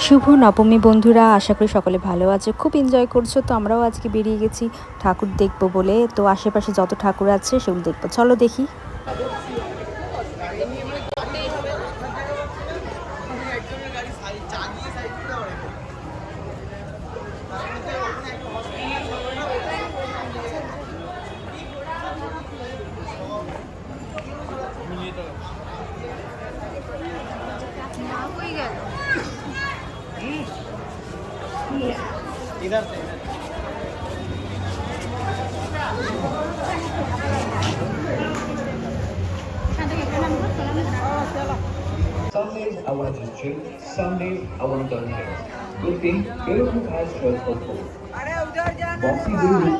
শুভ নবমী বন্ধুরা, আশা করি সকলে ভালো আছে, খুব এনজয় করছো। তো আমরাও আজকে বেরিয়ে গেছি ঠাকুর দেখবো বলে। তো আশেপাশে যত ঠাকুর আছে সেগুলো দেখবো, চলো দেখি। इधर से Some days I want to just chill, some days I want to turn heads. Good thing, Hero Group has choice for both. Boxy Guru.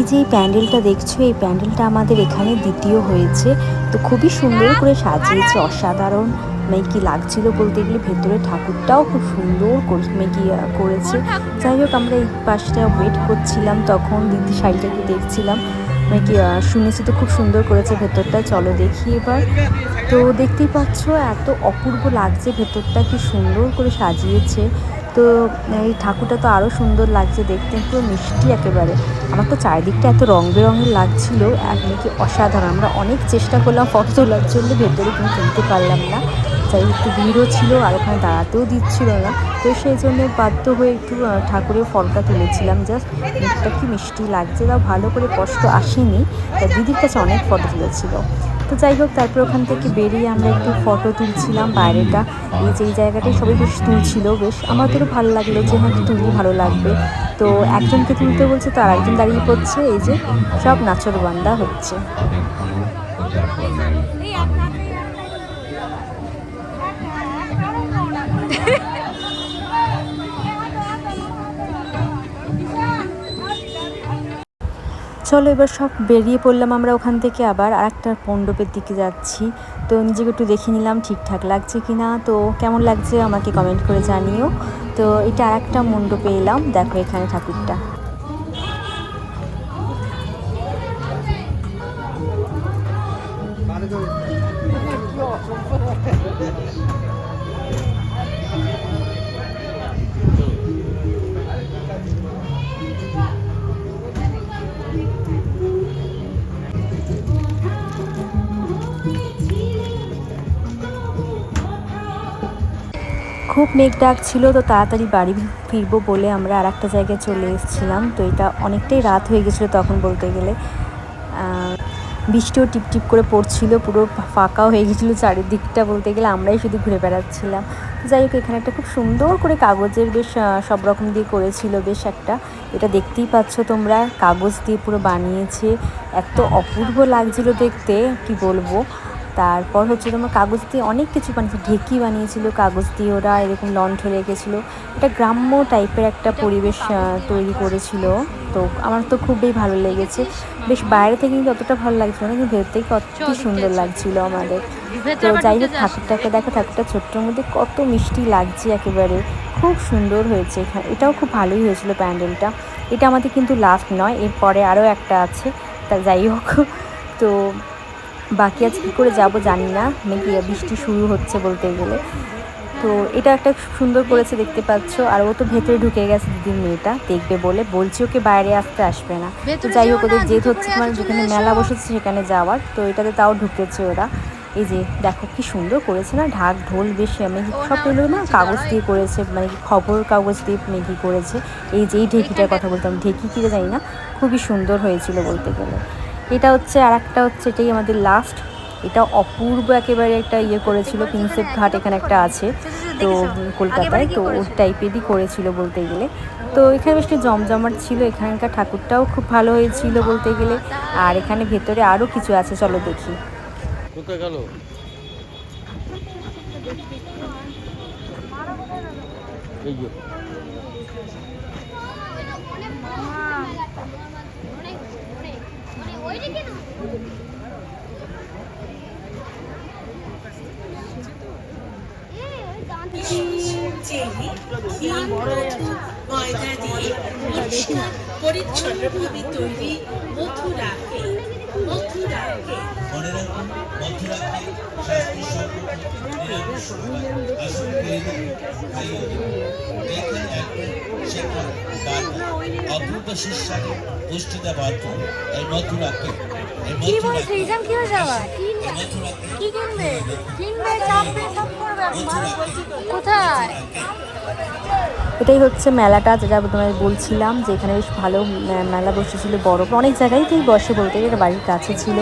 এই যে এই প্যান্ডেলটা দেখছো, এই প্যান্ডেলটা আমাদের এখানে দ্বিতীয় হয়েছে। তো খুবই সুন্দর করে সাজিয়েছে, অসাধারণ মেকি লাগছিল বলতে গেলে। ভেতরে ঠাকুরটাও খুব সুন্দর মেকি করেছে। যাই হোক, আমরা এই পাশটা ওয়েট করছিলাম, তখন দিদি শাড়িটাকে দেখছিলাম। মেকি শুনেছি তো খুব সুন্দর করেছে ভেতরটা, চলো দেখি এবার। তো দেখতেই পাচ্ছ এত অপূর্ব লাগছে ভেতরটা, কি সুন্দর করে সাজিয়েছে। তো এই ঠাকুরটা তো আরও সুন্দর লাগছে দেখতে, পুরো মিষ্টি একেবারে। আমার তো চারিদিকটা এত রং বেরঙের লাগছিল, কি অসাধারণ। আমরা অনেক চেষ্টা করলাম ফটো তোলার জন্য, ভেতরে কিন্তু তুলতে পারলাম না। যাই একটু ভিড়ও ছিল, আর ওখানে দাঁড়াতেও দিচ্ছিল না। তো সেই জন্য বাধ্য হয়ে একটু ঠাকুরের ফটোটা তুলেছিলাম। জাস্ট মুখটা কি মিষ্টি লাগছে, তাও ভালো করে কষ্ট আসেনি। তা দিদির কাছে অনেক ফটো তুলেছিল। তো যাই হোক, তারপর ওখান থেকে বেরিয়ে আমরা একটু ফটো তুলছিলাম বাইরেটা। এই যে এই জায়গাটাই সবাই বেশ তুলছিল, বেশ আমাদেরও ভালো লাগলো যে হ্যাঁ তুলি ভালো লাগবে। তো একজনকে তুলতে বলছে, তো আর একজন দাঁড়িয়ে পড়ছে। এই যে সব নাচর বান্দা হচ্ছে। চলো এবার সব বেরিয়ে পড়লাম আমরা ওখান থেকে, আবার আরেকটা মণ্ডপের দিকে যাচ্ছি। তো নিজেকে একটু দেখে নিলাম ঠিকঠাক লাগছে কি না। তো কেমন লাগছে আমাকে কমেন্ট করে জানিও। তো এটা আরেকটা মণ্ডপে এলাম, দেখো এখানে ঠাকুরটা। খুব মেঘ ডাক ছিল, তো তাড়াতাড়ি বাড়ি ফিরবো বলে আমরা আর একটা জায়গায় চলে এসেছিলাম। তো এটা অনেকটাই রাত হয়ে গেছিলো তখন বলতে গেলে। বৃষ্টিও টিপটিপ করে পড়ছিল, পুরো ফাঁকাও হয়ে গেছিলো চারিদিকটা বলতে গেলে, আমরাই শুধু ঘুরে বেড়াচ্ছিলাম। যাই হোক, এখানে একটা খুব সুন্দর করে কাগজের বেশ সব রকম দিয়ে করেছিল বেশ একটা। এটা দেখতেই পাচ্ছ তোমরা, কাগজ দিয়ে পুরো বানিয়েছে, এত অপূর্ব লাগছিল দেখতে কি বলবো। তারপর হচ্ছে তোমার কাগজ দিয়ে অনেক কিছু বানিয়েছে, ঢেকি বানিয়েছিল কাগজ দিয়ে ওরা, এরকম লণ্ঠ রেখেছিলো। এটা গ্রাম্য টাইপের একটা পরিবেশ তৈরি করেছিল। তো আমার তো খুবই ভালো লেগেছে। বেশ বাইরে থেকে কিন্তু অতটা ভালো লাগছিল না, কিন্তু ভেতর থেকে কত সুন্দর লাগছিল আমাদের। তো যাই হোক, ঠাকুরটাকে দেখো, ঠাকুরটা ছোট্টর মধ্যে কত মিষ্টি লাগছে একেবারে, খুব সুন্দর হয়েছে। এটাও খুব ভালোই হয়েছিল প্যান্ডেলটা। এটা আমাদের কিন্তু লাস্ট নয়, এরপরে আরও একটা আছে। তা যাই হোক, তো বাকি আজ কী করে যাব জানি না, নাকি বৃষ্টি শুরু হচ্ছে বলতে গেলে। তো এটা একটা সুন্দর করেছে দেখতে পাচ্ছ। আর ও তো ভেতরে ঢুকে গেছে, দিদির মেয়েটা দেখবে বলে বলছি ওকে বাইরে আসবে না। তো যাই হোক, ওদের জেদ হচ্ছে মানে যেখানে মেলা বসেছে সেখানে যাওয়ার। তো এটাতে তাও ঢুকেছে ওরা। এই যে দেখো কি সুন্দর করেছে না, ঢাক ঢোল বেশ মেঘি সব এলো না, কাগজ দিয়ে করেছে, মানে খবর কাগজ দিয়ে মেঘি করেছে। এই যে এই ঢেকিটার কথা বলতাম, ঢেকি কী জানি না, খুবই সুন্দর হয়েছিল বলতে গেলে। এটা হচ্ছে আর একটা হচ্ছে, এটাই আমাদের লাস্ট। এটা অপূর্ব একেবারে একটা ইয়ে করেছিল। প্রিন্সেপ ঘাট এখানে একটা আছে তো কলকাতায়, তো ওর টাইপেরই করেছিল বলতে গেলে। তো এখানে বেশ জমজমাট ছিল, এখানকার ঠাকুরটাও খুব ভালো হয়েছিল বলতে গেলে। আর এখানে ভেতরে আরও কিছু আছে, চলো দেখি। কোথায় গেল? এই যে ময়দা দিয়ে পরিষ্কার পরিচ্ছন্নভাবে তৈরি মথুরাকে মথুরাকে মনে রাখুন মথুরাকে অপূর্ব সুস্বাদু পুষ্টিতে ভরপুর এই মথুরাকে কি বলছিস এক্সাম কি হয়ে যাওয়া কি কিনবে কিনবে চাপবে সব করবে কোথায়? এটাই হচ্ছে মেলাটা, যেটা তোমায় বলছিলাম যে এখানে বেশ ভালো মেলা বসেছিল, বড় অনেক জায়গাতেই বসে বলতে গেলে, বাড়ির কাছে ছিল।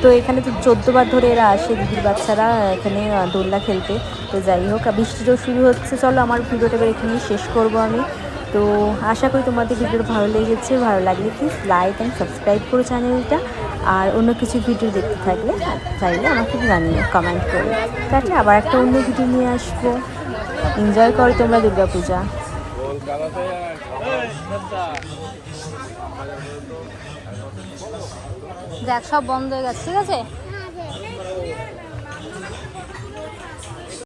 তো এখানে তো 14 বার ধরে এরা আসে, দিদির বাচ্চারা এখানে দোলনা খেলতে। তো যাই হোক, বৃষ্টিটাও শুরু হচ্ছে। চলো আমার ভিডিওটা এবার এখানেই শেষ করব আমি। তো আশা করি তোমাদের ভিডিওটা ভালো লেগেছে, ভালো লাগলে প্লিজ লাইক অ্যান্ড সাবস্ক্রাইব করো চ্যানেলটা। আর অন্য কিছু ভিডিও দেখতে থাকলে চাইলে আমাকে জানিও কমেন্ট করে। তাহলে আবার একটা অন্য ভিডিও নিয়ে আসবো। এনজয় করো তোমরা দুর্গাপূজা। দেখ সব বন্ধ হয়ে গেছে, ঠিক আছে।